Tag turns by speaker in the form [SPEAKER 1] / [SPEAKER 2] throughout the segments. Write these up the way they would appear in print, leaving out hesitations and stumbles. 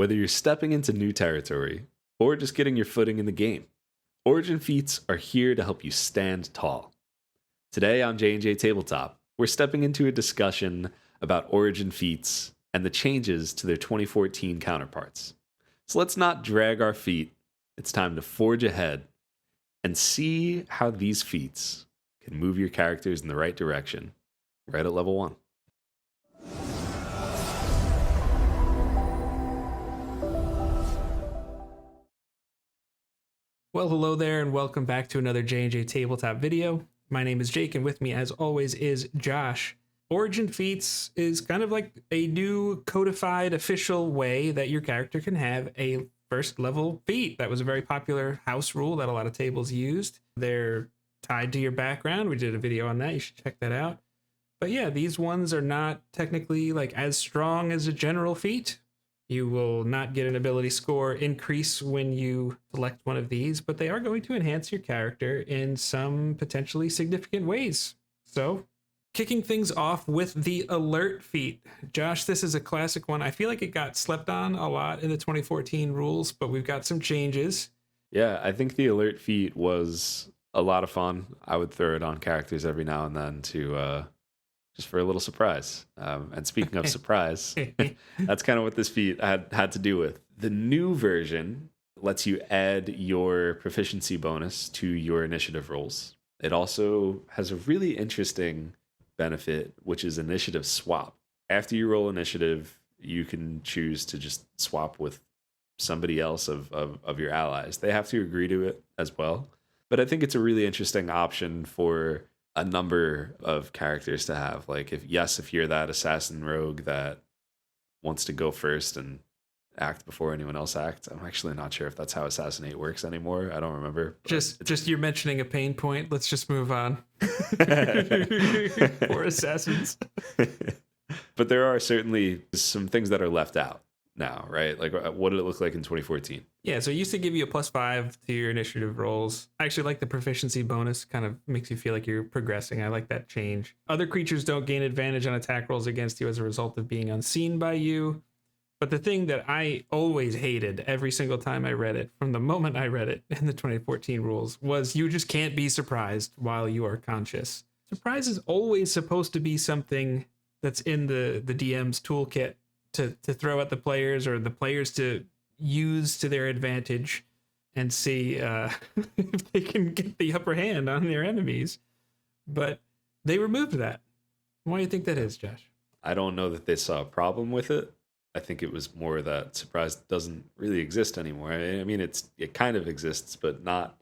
[SPEAKER 1] Whether you're stepping into new territory or just getting your footing in the game, Origin Feats are here to help you stand tall. Today on J&J Tabletop, we're stepping into a discussion about Origin Feats and the changes to their 2014 counterparts. So let's not drag our feet. It's time to forge ahead and see how these feats can move your characters in the right direction right at level 1.
[SPEAKER 2] Well, hello there, and welcome back to another J&J Tabletop video. My name is Jake, and with me, as always, is Josh. Origin Feats is kind of like a new codified official way that your character can have a first level feat. That was a very popular house rule that a lot of tables used. They're tied to your background. We did a video on that. You should check that out. But yeah, these ones are not technically like as strong as a general feat. You will not get an ability score increase when you select one of these, but they are going to enhance your character in some potentially significant ways. So, kicking things off with the alert feat. Josh, this is a classic one. I feel like it got slept on a lot in the 2014 rules, but we've got some changes.
[SPEAKER 1] Yeah, I think the alert feat was a lot of fun. I would throw it on characters every now and then to just for a little surprise. And speaking of surprise, that's kind of what this feat had to do with. The new version lets you add your proficiency bonus to your initiative rolls. It also has a really interesting benefit, which is initiative swap. After you roll initiative, you can choose to just swap with somebody else of your allies. They have to agree to it as well. But I think it's a really interesting option for a number of characters to have. Like, if you're that assassin rogue that wants to go first and act before anyone else acts. I'm actually not sure if that's how Assassinate works anymore. I don't remember.
[SPEAKER 2] Just you're mentioning a pain point. Let's just move on. Poor assassins.
[SPEAKER 1] But there are certainly some things that are left out now, right? Like, what did it look like in 2014?
[SPEAKER 2] Yeah, so it used to give you a +5 to your initiative rolls. I actually like the proficiency bonus. Kind of makes you feel like you're progressing. I like that change. Other creatures don't gain advantage on attack rolls against you as a result of being unseen by you. But the thing that I always hated every single time I read it, from the moment I read it in the 2014 rules, was you just can't be surprised while you are conscious. Surprise is always supposed to be something that's in the DM's toolkit to throw at the players, or the players to use to their advantage and see if they can get the upper hand on their enemies. But they removed that. Why do you think that is, Josh?
[SPEAKER 1] I don't know that they saw a problem with it. I think it was more that surprise doesn't really exist anymore. I mean, it kind of exists, but not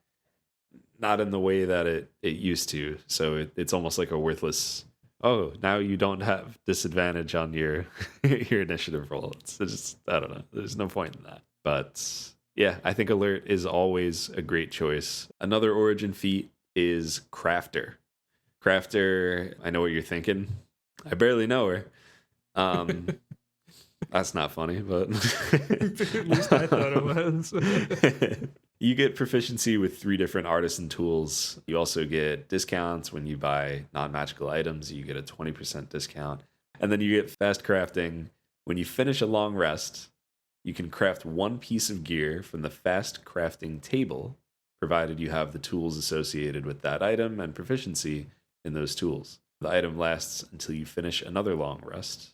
[SPEAKER 1] in the way that it used to. So it's almost like a worthless, oh, now you don't have disadvantage on your your initiative roll. It's just, I don't know. There's no point in that. But yeah, I think alert is always a great choice. Another Origin feat is Crafter. Crafter, I know what you're thinking. I barely know her. That's not funny, but
[SPEAKER 2] At least I thought it was.
[SPEAKER 1] You get proficiency with 3 different artisan tools. You also get discounts when you buy non-magical items. You get a 20% discount. And then you get fast crafting. When you finish a long rest, you can craft 1 piece of gear from the fast crafting table, provided you have the tools associated with that item and proficiency in those tools. The item lasts until you finish another long rest,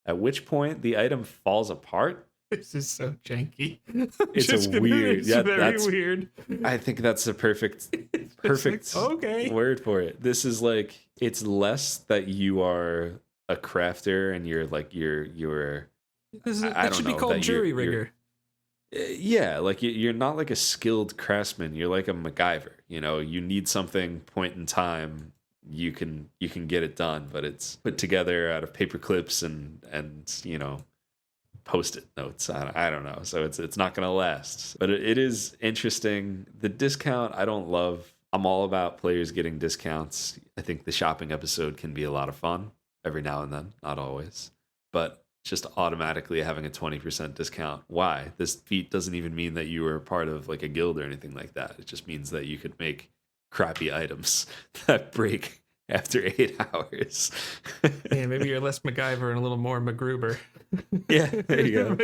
[SPEAKER 1] at which point the item falls apart.
[SPEAKER 2] This is so janky.
[SPEAKER 1] It's weird.
[SPEAKER 2] It's very weird.
[SPEAKER 1] I think that's the perfect
[SPEAKER 2] like, okay,
[SPEAKER 1] word for it. This is like, it's less that you are a crafter and you're like you're.
[SPEAKER 2] It should be called jury rigger.
[SPEAKER 1] Yeah, like you're not like a skilled craftsman. You're like a MacGyver. You know, you need something, point in time, you can get it done, but it's put together out of paper clips and you know, Post-it notes. I don't know. So it's not going to last. But it is interesting. The discount I don't love. I'm all about players getting discounts. I think the shopping episode can be a lot of fun every now and then, not always. But just automatically having a 20% discount. Why? This feat doesn't even mean that you were a part of like a guild or anything like that. It just means that you could make crappy items that break after 8 hours.
[SPEAKER 2] Yeah, maybe you're less MacGyver and a little more MacGruber.
[SPEAKER 1] Yeah, there you go.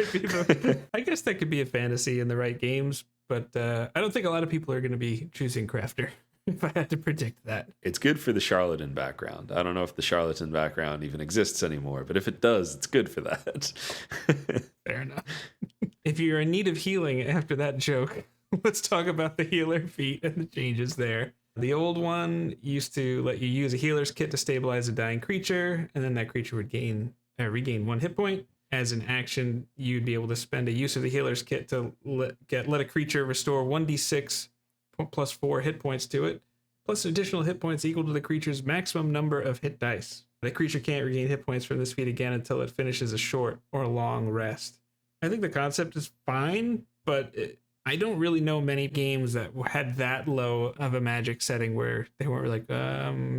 [SPEAKER 2] I guess that could be a fantasy in the right games, but I don't think a lot of people are going to be choosing Crafter, if I had to predict that.
[SPEAKER 1] It's good for the charlatan background. I don't know if the charlatan background even exists anymore, but if it does, it's good for that.
[SPEAKER 2] Fair enough. If you're in need of healing after that joke, let's talk about the healer feat and the changes there. The old one used to let you use a healer's kit to stabilize a dying creature, and then that creature would regain 1 hit point. As an action, you'd be able to spend a use of the healer's kit to let a creature restore 1d6 plus 4 hit points to it, plus additional hit points equal to the creature's maximum number of hit dice. The creature can't regain hit points from this feat again until it finishes a short or long rest. I think the concept is fine, but I don't really know many games that had that low of a magic setting where they weren't like,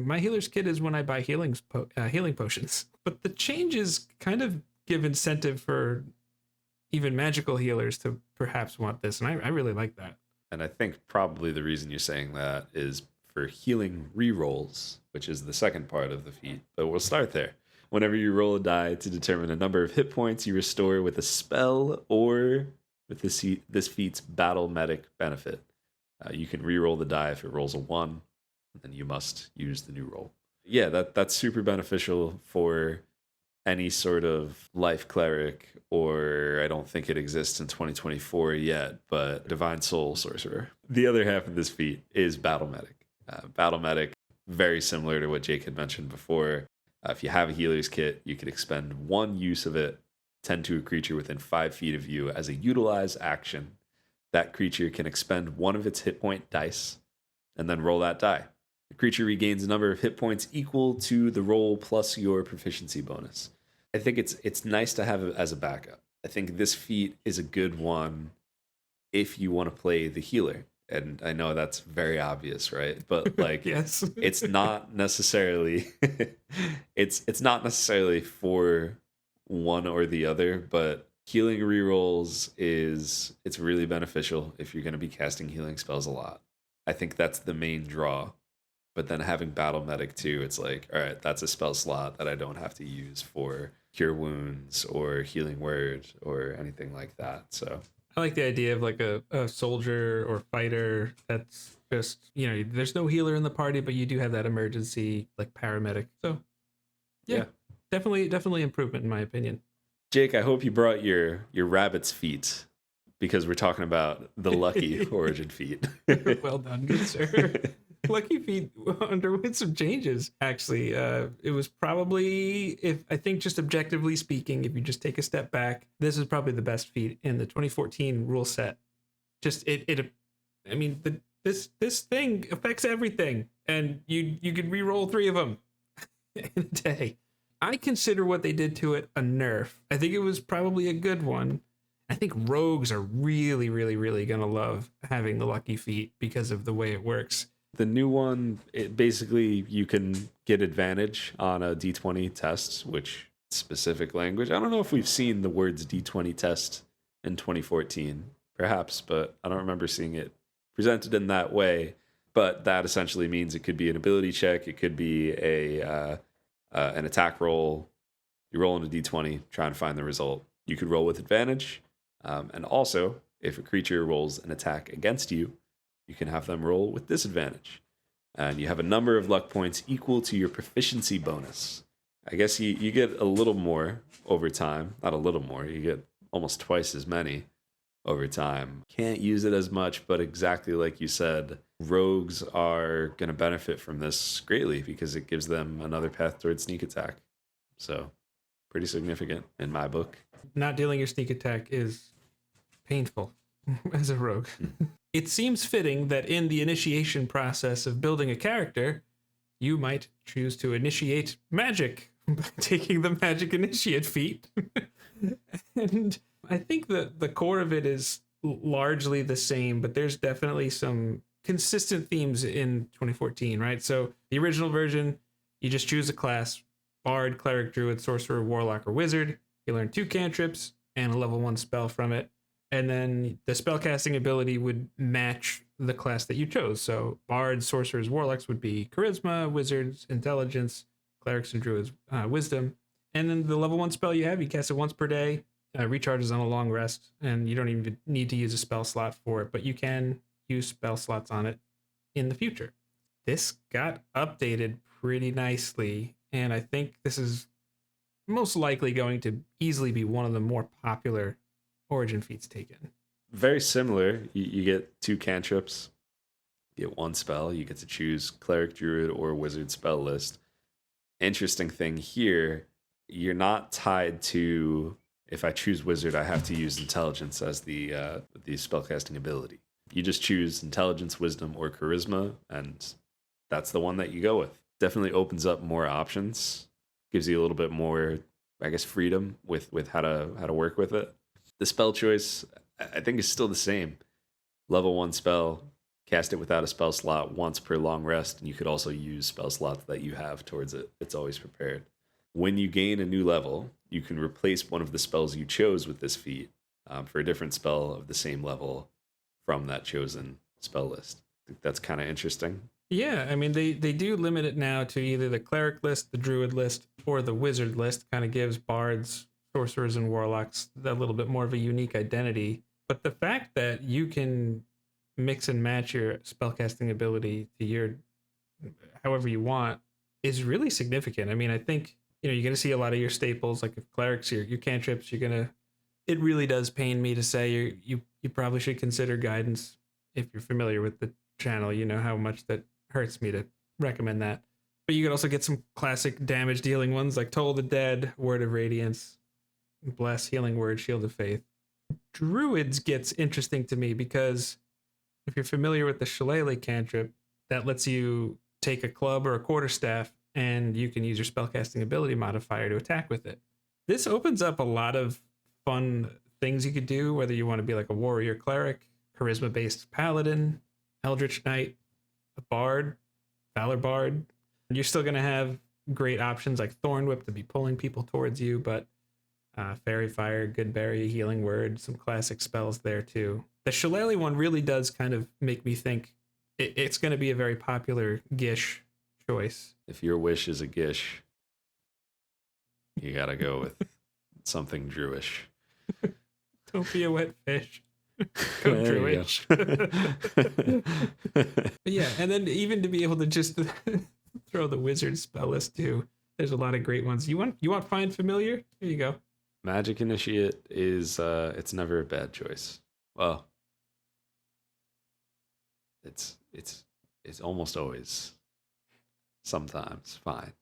[SPEAKER 2] my healer's kit is when I buy healing potions. But the changes kind of give incentive for even magical healers to perhaps want this, and I really like that.
[SPEAKER 1] And I think probably the reason you're saying that is for healing rerolls, which is the second part of the feat. But we'll start there. Whenever you roll a die to determine a number of hit points you restore with a spell or with this feat's battle medic benefit, you can reroll the die if it rolls a 1, and then you must use the new roll. Yeah, that's super beneficial for any sort of life cleric, or I don't think it exists in 2024 yet, but divine soul sorcerer. The other half of this feat is battle medic. Battle medic, very similar to what Jake had mentioned before. If you have a healer's kit, you could expend 1 use of it, tend to a creature within 5 feet of you as a utilize action. That creature can expend 1 of its hit point dice and then roll that die. The creature regains a number of hit points equal to the roll plus your proficiency bonus. I think it's nice to have it as a backup. I think this feat is a good one if you want to play the healer. And I know that's very obvious, right? But like,
[SPEAKER 2] yes,
[SPEAKER 1] it's not necessarily it's not necessarily for one or the other, but healing rerolls it's really beneficial if you're going to be casting healing spells a lot. I think that's the main draw. But then having battle medic too, it's like, all right, that's a spell slot that I don't have to use for cure wounds or healing word or anything like that. So
[SPEAKER 2] I like the idea of like a soldier or fighter that's just, there's no healer in the party, but you do have that emergency like paramedic. So yeah. Definitely improvement in my opinion.
[SPEAKER 1] Jake, I hope you brought your rabbit's feet, because we're talking about the lucky origin feat.
[SPEAKER 2] Well done, good sir. Lucky feat underwent some changes, actually. It was probably, if I think just objectively speaking, if you just take a step back, this is probably the best feat in the 2014 rule set. Just this thing affects everything, and you can re-roll 3 of them in a day. I consider what they did to it a nerf. I think it was probably a good one. I think rogues are really, really, really gonna love having the lucky feat because of the way it works.
[SPEAKER 1] The new one, basically you can get advantage on a D20 test, which specific language. I don't know if we've seen the words D20 test in 2014, perhaps, but I don't remember seeing it presented in that way. But that essentially means it could be an ability check, it could be an attack roll. You roll in a D20, try and find the result. You could roll with advantage, and also if a creature rolls an attack against you, you can have them roll with disadvantage. And you have a number of luck points equal to your proficiency bonus. I guess you get a little more over time. Not a little more, you get almost twice as many over time. Can't use it as much, but exactly like you said, rogues are going to benefit from this greatly because it gives them another path towards sneak attack. So, pretty significant in my book.
[SPEAKER 2] Not dealing your sneak attack is painful as a rogue. It seems fitting that in the initiation process of building a character, you might choose to initiate magic by taking the magic initiate feat. And I think that the core of it is largely the same, but there's definitely some consistent themes in 2014, right? So the original version, you just choose a class: Bard, Cleric, Druid, Sorcerer, Warlock, or Wizard. You learn 2 cantrips and a level 1 spell from it. And then the spellcasting ability would match the class that you chose. So bards, sorcerers, warlocks would be charisma, wizards, intelligence, clerics and druids, wisdom. And then the level 1 spell you have, you cast it once per day, recharges on a long rest, and you don't even need to use a spell slot for it, but you can use spell slots on it in the future. This got updated pretty nicely, and I think this is most likely going to easily be one of the more popular Origin feats taken.
[SPEAKER 1] Very similar. You get 2 cantrips, you get 1 spell, you get to choose cleric, druid, or wizard spell list. Interesting thing here, you're not tied to, if I choose wizard, I have to use intelligence as the spellcasting ability. You just choose intelligence, wisdom, or charisma, and that's the one that you go with. Definitely opens up more options, gives you a little bit more, I guess, freedom with how to work with it. The spell choice, I think, is still the same. Level 1 spell, cast it without a spell slot once per long rest, and you could also use spell slots that you have towards it. It's always prepared. When you gain a new level, you can replace one of the spells you chose with this feat for a different spell of the same level from that chosen spell list. I think that's kind of interesting.
[SPEAKER 2] Yeah, I mean, they do limit it now to either the cleric list, the druid list, or the wizard list. Kind of gives bards, sorcerers, and warlocks a little bit more of a unique identity. But the fact that you can mix and match your spellcasting ability to your however you want is really significant. I mean, I think, you're going to see a lot of your staples, like if clerics, your cantrips, it really does pain me to say you probably should consider guidance. If you're familiar with the channel, you know how much that hurts me to recommend that. But you could also get some classic damage dealing ones like Toll the Dead, Word of Radiance, Bless, Healing Word, Shield of Faith. Druids gets interesting to me because if you're familiar with the Shillelagh cantrip, that lets you take a club or a quarterstaff and you can use your spellcasting ability modifier to attack with it. This opens up a lot of fun things you could do, whether you want to be like a warrior cleric, charisma-based paladin, eldritch knight, a bard, valor bard. You're still going to have great options like Thorn Whip to be pulling people towards you, but Fairy Fire, Good Berry, Healing Word, some classic spells there too. The Shillelagh one really does kind of make me think it's going to be a very popular Gish choice.
[SPEAKER 1] If your wish is a Gish, you got to go with something Druish.
[SPEAKER 2] Don't be a wet fish. Go Druish. Yeah, and then even to be able to just throw the wizard spell list too. There's a lot of great ones. You want Find Familiar? Here you go.
[SPEAKER 1] Magic Initiate is it's never a bad choice. Well, it's almost always sometimes fine.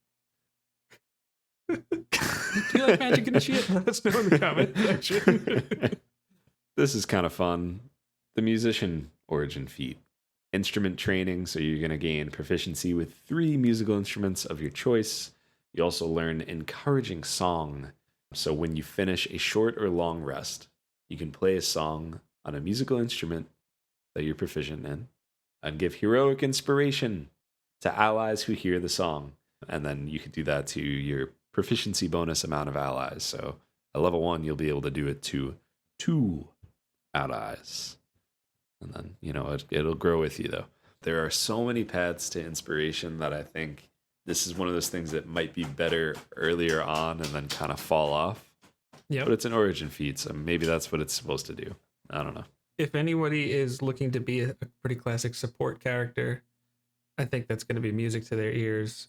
[SPEAKER 2] Do you like Magic Initiate? Let us know in the comment section.
[SPEAKER 1] This is kind of fun. The Musician Origin feat. Instrument training, so you're going to gain proficiency with 3 musical instruments of your choice. You also learn Encouraging Song. So when you finish a short or long rest, you can play a song on a musical instrument that you're proficient in and give heroic inspiration to allies who hear the song. And then you can do that to your proficiency bonus amount of allies. So at level 1, you'll be able to do it to 2 allies. And then, it'll grow with you, though. There are so many paths to inspiration that I think this is one of those things that might be better earlier on and then kind of fall off. Yeah. But it's an Origin feat, so maybe that's what it's supposed to do. I don't know.
[SPEAKER 2] If anybody is looking to be a pretty classic support character, I think that's going to be music to their ears.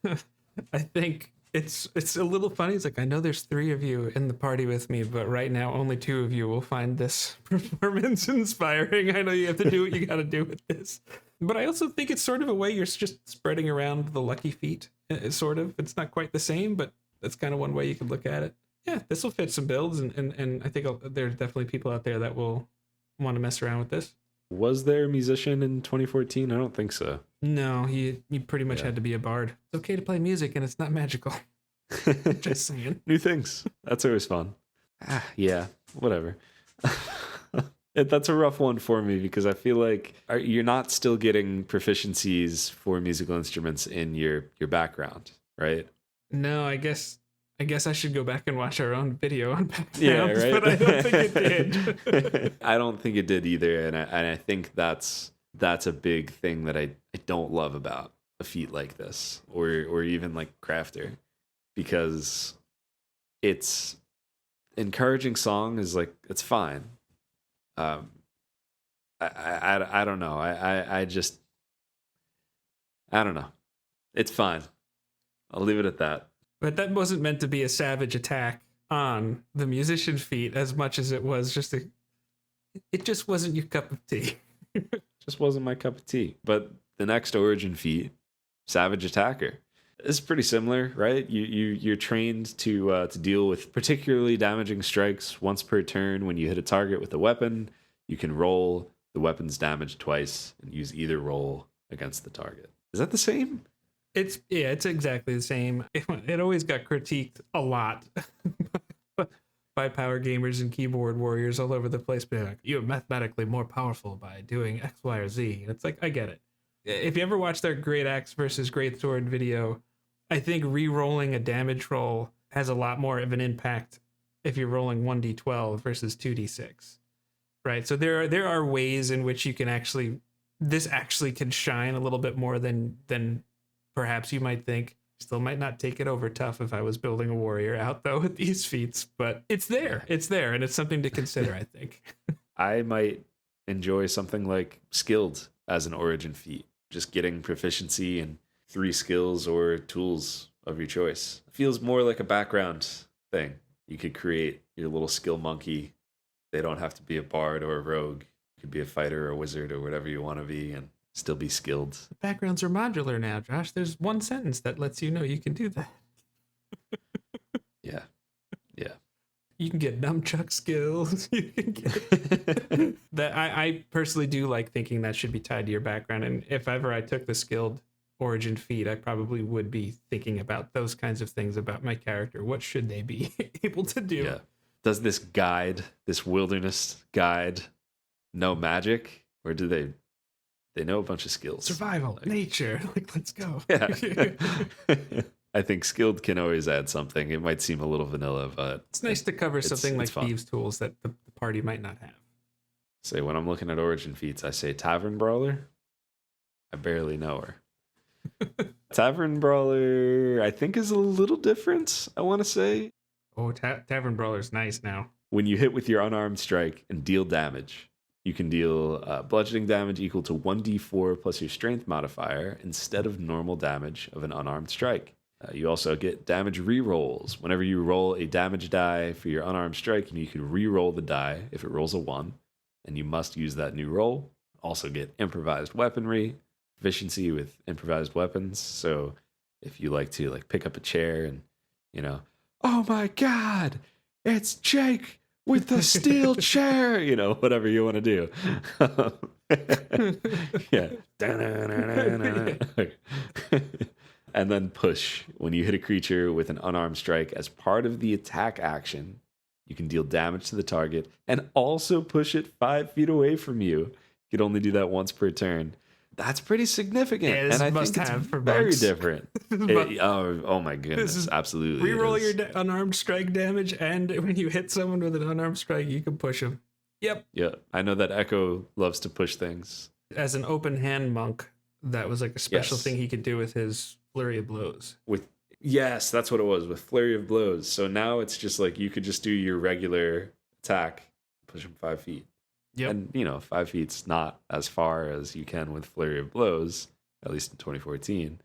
[SPEAKER 2] I think it's a little funny. It's like, I know there's 3 of you in the party with me, but right now only 2 of you will find this performance inspiring. I know you have to do what you got to do with this. But I also think it's sort of a way you're just spreading around the lucky feat, sort of. It's not quite the same, but that's kind of one way you could look at it. Yeah, this will fit some builds, and I think there's definitely people out there that will want to mess around with this.
[SPEAKER 1] Was there a musician in 2014? I don't think so.
[SPEAKER 2] No, you pretty much had to be a bard. It's okay to play music, and it's not magical. Just saying.
[SPEAKER 1] New things. That's always fun. Yeah, whatever. That's a rough one for me because I feel like you're not still getting proficiencies for musical instruments in your background, right?
[SPEAKER 2] No, I guess I guess I should go back and watch our own video on backgrounds,
[SPEAKER 1] Yeah, right.
[SPEAKER 2] but I don't think it did.
[SPEAKER 1] I don't think it did either, and I think that's a big thing that I don't love about a feat like this, or even like Crafter, because it's encouraging song is like, it's fine. I don't know. I just, I don't know. It's fine. I'll leave it at that.
[SPEAKER 2] But that wasn't meant to be a savage attack on the musician feat as much as it was just it just wasn't your cup of tea.
[SPEAKER 1] Just wasn't my cup of tea. But the next Origin feat, Savage Attacker, is pretty similar, right? You're trained to deal with particularly damaging strikes once per turn. When you hit a target with a weapon, you can roll the weapon's damage twice and use either roll against the target. Is that the same?
[SPEAKER 2] It's exactly the same. It always got critiqued a lot by power gamers and keyboard warriors all over the place, being like, you're mathematically more powerful by doing X, Y, or Z. And it's like, I get it. If you ever watch their Great Axe versus Great Sword video, I think re-rolling a damage roll has a lot more of an impact if you're rolling 1d12 versus 2d6, right? So there are ways in which you can this actually can shine a little bit more than perhaps you might think. Still might not take it over tough if I was building a warrior out though with these feats, but it's there, and it's something to consider, I think.
[SPEAKER 1] I might enjoy something like Skilled as an Origin feat, just getting proficiency in 3 skills or tools of your choice. It feels more like a background thing. You could create your little skill monkey. They don't have to be a bard or a rogue. You could be a fighter or a wizard or whatever you want to be, and still be skilled.
[SPEAKER 2] Backgrounds are modular now, Josh. There's one sentence that lets you know you can do that.
[SPEAKER 1] Yeah.
[SPEAKER 2] You can get nunchuck skills. You can get that. I personally do like thinking that should be tied to your background. And if ever I took the skilled Origin feat, I probably would be thinking about those kinds of things about my character. What should they be able to do?
[SPEAKER 1] Yeah. Does this wilderness guide, know magic, or do they know a bunch of skills?
[SPEAKER 2] Survival, nature. Like, let's go.
[SPEAKER 1] Yeah. I think Skilled can always add something. It might seem a little vanilla, but
[SPEAKER 2] it's nice to cover something like
[SPEAKER 1] fun.
[SPEAKER 2] thieves' tools that the party might not have.
[SPEAKER 1] Say, when I'm looking at Origin feats, I say Tavern Brawler. I barely know her. Tavern Brawler, I think, is a little different, I want to say.
[SPEAKER 2] Oh, Tavern Brawler's nice now.
[SPEAKER 1] When you hit with your unarmed strike and deal damage, you can deal bludgeoning damage equal to 1d4 plus your strength modifier instead of normal damage of an unarmed strike. You also get damage rerolls. Whenever you roll a damage die for your unarmed strike, you can re-roll the die if it rolls a 1, and you must use that new roll. Also get improvised weaponry, proficiency with improvised weapons. So if you like to pick up a chair and, oh my god, it's Jake with the steel chair, whatever you want to do. Yeah. And then push. When you hit a creature with an unarmed strike as part of the attack action, you can deal damage to the target and also push it 5 feet away from you. You could only do that once per turn. That's pretty significant.
[SPEAKER 2] Yeah,
[SPEAKER 1] and I think it's very different. Oh my goodness. Absolutely.
[SPEAKER 2] Reroll your unarmed strike damage, and when you hit someone with an unarmed strike, you can push them. Yep.
[SPEAKER 1] Yeah. I know that Echo loves to push things.
[SPEAKER 2] As an open hand monk, that was like a special thing he could do with his Flurry of Blows.
[SPEAKER 1] Yes, that's what it was, with Flurry of Blows. So now it's just like you could just do your regular attack, push him 5 feet.
[SPEAKER 2] Yep.
[SPEAKER 1] And 5 feet's not as far as you can with Flurry of Blows, at least in 2014.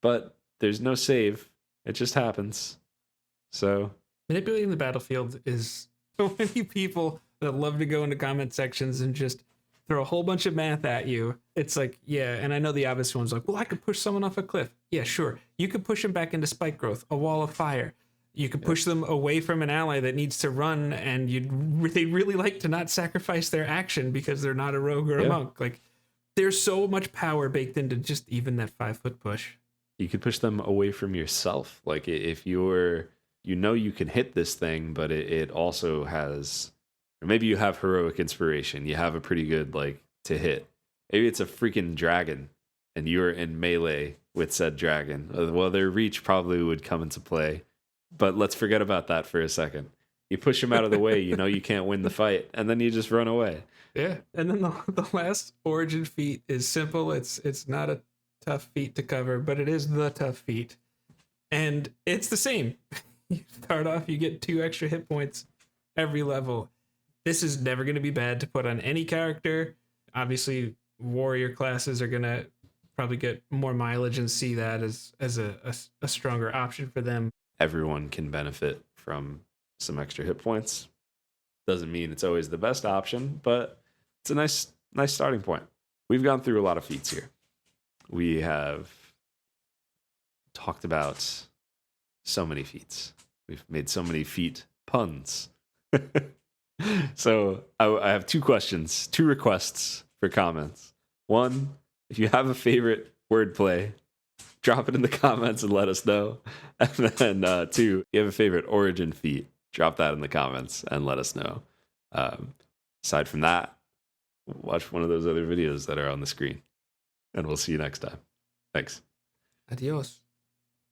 [SPEAKER 1] But there's no save. It just happens. So
[SPEAKER 2] manipulating the battlefield is so many people that love to go into comment sections and just throw a whole bunch of math at you. It's like, yeah, and I know the obvious one's like, well, I could push someone off a cliff. Yeah, sure. You could push them back into spike growth, a wall of fire. You could push them away from an ally that needs to run, and they'd really like to not sacrifice their action because they're not a rogue or a monk. Like, there's so much power baked into just even that 5-foot push.
[SPEAKER 1] You could push them away from yourself. Like, if you're, you can hit this thing, but it also has, or maybe you have heroic inspiration. You have a pretty good, to hit. Maybe it's a freaking dragon, and you're in melee with said dragon. Well, their reach probably would come into play. But let's forget about that for a second. You push him out of the way, you know you can't win the fight, and then you just run away.
[SPEAKER 2] Yeah. And then the last origin feat is simple. It's not a tough feat to cover, but it is the tough feat. And it's the same. You start off, you get 2 extra hit points every level. This is never going to be bad to put on any character. Obviously, warrior classes are going to probably get more mileage and see that as a stronger option for them.
[SPEAKER 1] Everyone can benefit from some extra hit points. Doesn't mean it's always the best option, but it's a nice starting point. We've gone through a lot of feats here. We have talked about so many feats. We've made so many feat puns. So I have 2 questions, 2 requests for comments. 1, if you have a favorite wordplay, drop it in the comments and let us know. And then 2, if you have a favorite origin feat, drop that in the comments and let us know. Aside from that, watch one of those other videos that are on the screen. And we'll see you next time. Thanks.
[SPEAKER 2] Adios.